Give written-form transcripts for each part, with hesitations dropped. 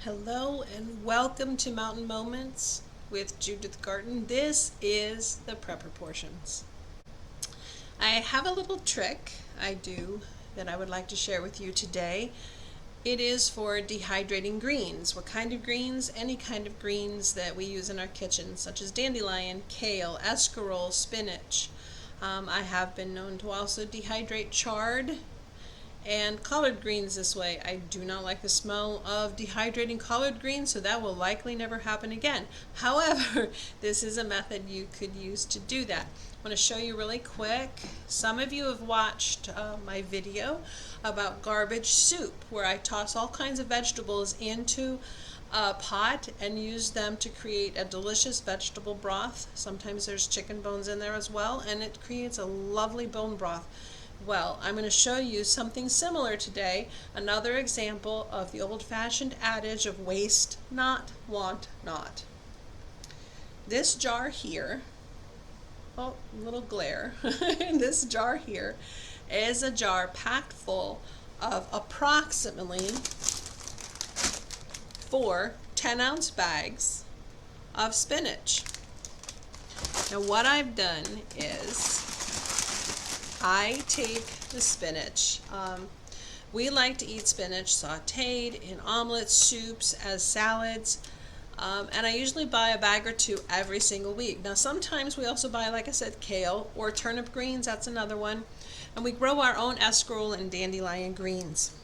Hello and welcome to Mountain Moments with Judith Garten. This is the prepper portions. I have a little trick I do that I would like to share with you today. It is for dehydrating greens. What kind of greens? Any kind of greens that we use in our kitchen, such as dandelion, kale, escarole, spinach. I have been known to also dehydrate chard and collard greens this way. I do not like the smell of dehydrating collard greens, so that will likely never happen again. However, this is a method you could use to do that. I want to show you really quick. Some of you have watched my video about garbage soup, where I toss all kinds of vegetables into a pot and use them to create a delicious vegetable broth. Sometimes there's chicken bones in there as well, and it creates a lovely bone broth. Well, I'm going to show you something similar today, another example of the old-fashioned adage of waste not, want not. This jar here, oh, a little glare, this jar here is a jar packed full of approximately 4 10-ounce bags of spinach. Now what I've done is I take the spinach. We like to eat spinach sauteed in omelets, soups, as salads, and I usually buy a bag or two every single week. Now sometimes we also buy, like I said, kale or turnip greens, that's another one, and we grow our own escarole and dandelion greens.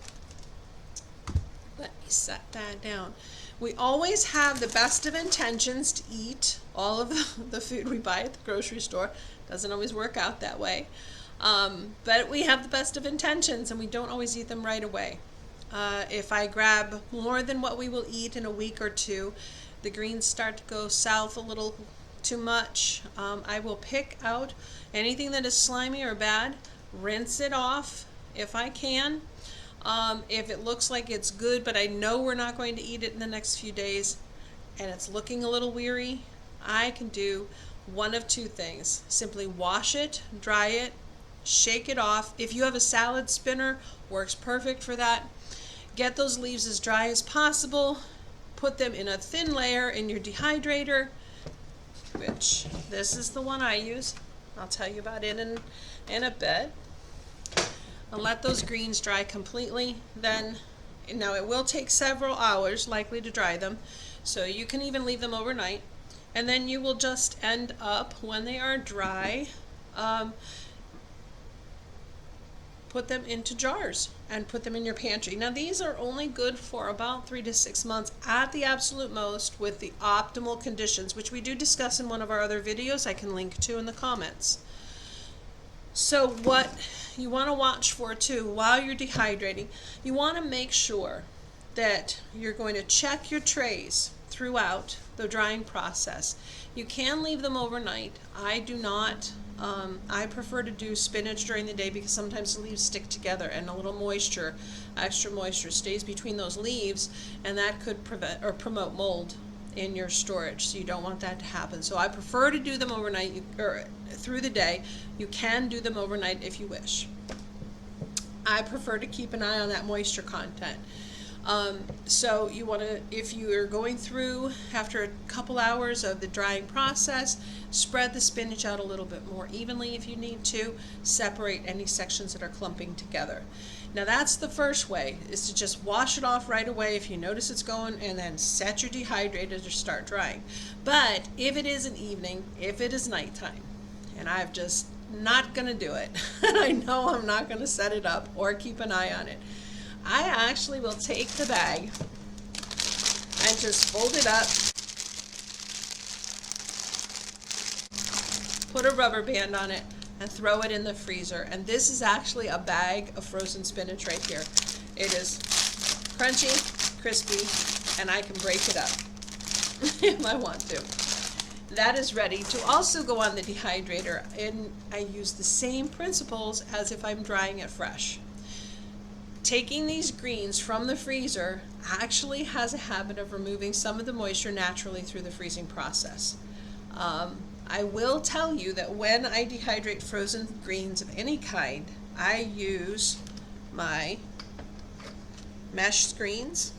Let me set that down. We always have the best of intentions to eat all of the food we buy at the grocery store. Doesn't always work out that way. But we have the best of intentions and we don't always eat them right away. If I grab more than what we will eat in a week or two, the greens start to go south a little too much. I will pick out anything that is slimy or bad, rinse it off if I can. If it looks like it's good, but I know we're not going to eat it in the next few days, and it's looking a little weary, I can do one of two things. Simply wash it, dry it, shake it off. If you have a salad spinner, works perfect for that. Get those leaves as dry as possible. Put them in a thin layer in your dehydrator, which this is the one I use. I'll tell you about it in a bit. And let those greens dry completely. Then, now it will take several hours likely to dry them, so you can even leave them overnight. And then you will just end up, when they are dry, put them into jars and put them in your pantry. Now these are only good for about 3 to 6 months at the absolute most, with the optimal conditions, which we do discuss in one of our other videos I can link to in the comments. So what you want to watch for too while you're dehydrating, you want to make sure that you're going to check your trays throughout the drying process. You can leave them overnight. I do not. I prefer to do spinach during the day because sometimes the leaves stick together and a little moisture, extra moisture, stays between those leaves, and that could prevent or promote mold in your storage, so you don't want that to happen. So I prefer to do them overnight or through the day. You can do them overnight if you wish. I prefer to keep an eye on that moisture content. So you want to, if you are going through after a couple hours of the drying process, spread the spinach out a little bit more evenly if you need to, separate any sections that are clumping together. Now that's the first way, is to just wash it off right away if you notice it's going, and then set your dehydrator to start drying. But if it is an evening, if it is nighttime, and I've just not going to do it, and I know I'm not going to set it up or keep an eye on it, I actually will take the bag and just fold it up, put a rubber band on it, and throw it in the freezer. And this is actually a bag of frozen spinach right here. It is crunchy, crispy, and I can break it up if I want to. That is ready to also go on the dehydrator, and I use the same principles as if I'm drying it fresh. Taking these greens from the freezer actually has a habit of removing some of the moisture naturally through the freezing process. I will tell you that when I dehydrate frozen greens of any kind, I use my mesh screens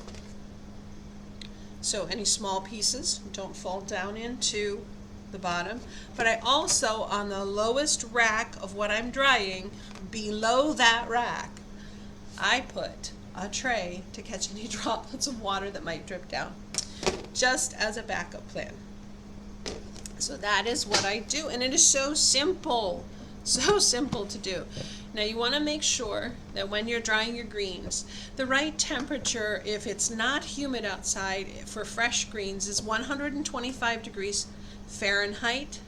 so any small pieces don't fall down into the bottom. But I also, on the lowest rack of what I'm drying, below that rack, I put a tray to catch any droplets of water that might drip down, just as a backup plan. So that is what I do, and it is so simple to do. Now you want to make sure that when you're drying your greens, the right temperature, if it's not humid outside, for fresh greens is 125 degrees Fahrenheit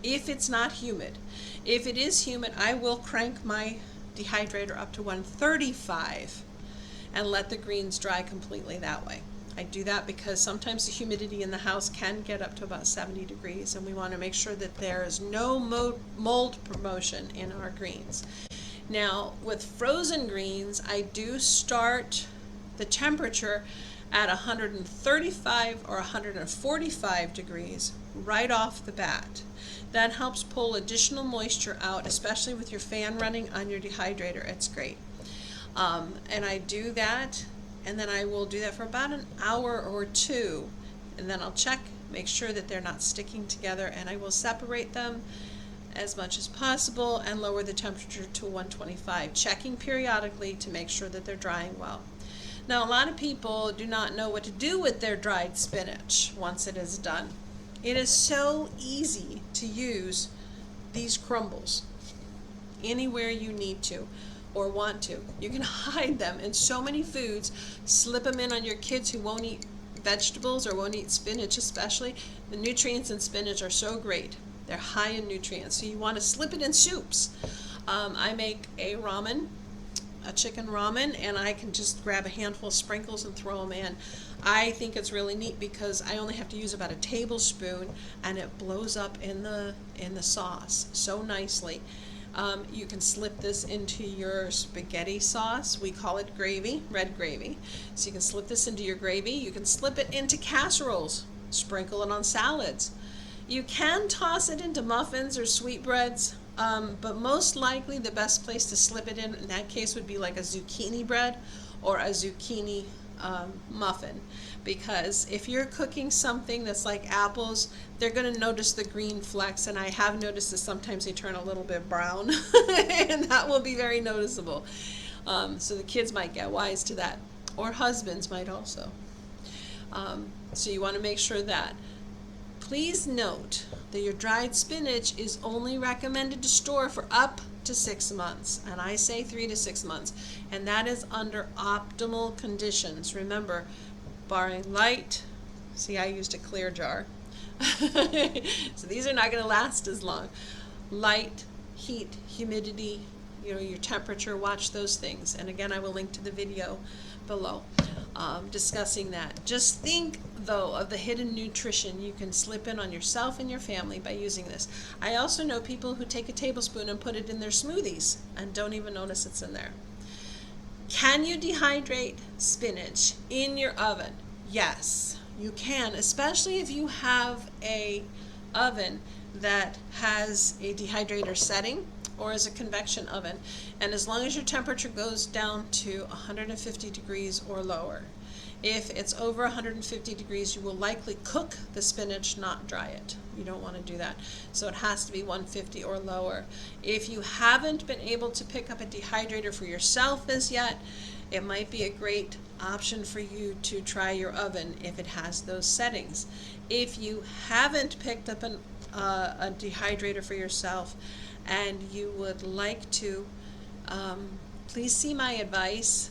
if it's not humid. If it is humid, I will crank my dehydrator up to 135 and let the greens dry completely that way. I do that because sometimes the humidity in the house can get up to about 70 degrees, and we want to make sure that there is no mold promotion in our greens. Now with frozen greens, I do start the temperature at 135 or 145 degrees right off the bat. That helps pull additional moisture out, especially with your fan running on your dehydrator. It's great. And I do that, and then I will do that for about an hour or two, and then I'll check, make sure that they're not sticking together, and I will separate them as much as possible and lower the temperature to 125, checking periodically to make sure that they're drying well. Now a lot of people do not know what to do with their dried spinach once it is done. It is so easy to use these crumbles anywhere you need to or want to. You can hide them in so many foods, slip them in on your kids who won't eat vegetables or won't eat spinach especially. The nutrients in spinach are so great. They're high in nutrients, so you want to slip it in soups. I make a chicken ramen, and I can just grab a handful of sprinkles and throw them in. I think it's really neat because I only have to use about a tablespoon, and it blows up in the sauce so nicely. You can slip this into your spaghetti sauce. We call it gravy, red gravy. So you can slip this into your gravy. You can slip it into casseroles, sprinkle it on salads. You can toss it into muffins or sweetbreads, but most likely the best place to slip it in that case would be like a zucchini bread or a zucchini muffin, because if you're cooking something that's like apples, they're going to notice the green flecks, and I have noticed that sometimes they turn a little bit brown and that will be very noticeable. So the kids might get wise to that, or husbands might also. So you want to make sure that. Please note that your dried spinach is only recommended to store for up to 6 months, and I say 3 to 6 months, and that is under optimal conditions. Remember, barring light, see, I used a clear jar, so these are not going to last as long. Light, heat, humidity, your temperature, watch those things, and again I will link to the video below discussing that. Just think though of the hidden nutrition you can slip in on yourself and your family by using this. I also know people who take a tablespoon and put it in their smoothies and don't even notice it's in there. Can you dehydrate spinach in your oven? Yes, you can, especially if you have a oven that has a dehydrator setting or is a convection oven, and as long as your temperature goes down to 150 degrees or lower. If it's over 150 degrees, you will likely cook the spinach, not dry it. You don't want to do that. So it has to be 150 or lower. If you haven't been able to pick up a dehydrator for yourself as yet, it might be a great option for you to try your oven if it has those settings. If you haven't picked up a dehydrator for yourself and you would like to, please see my advice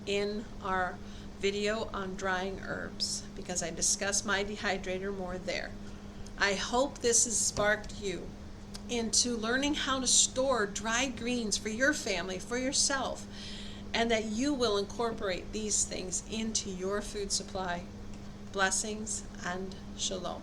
in our video on drying herbs, because I discuss my dehydrator more there. I hope this has sparked you into learning how to store dried greens for your family, for yourself, and that you will incorporate these things into your food supply. Blessings and shalom.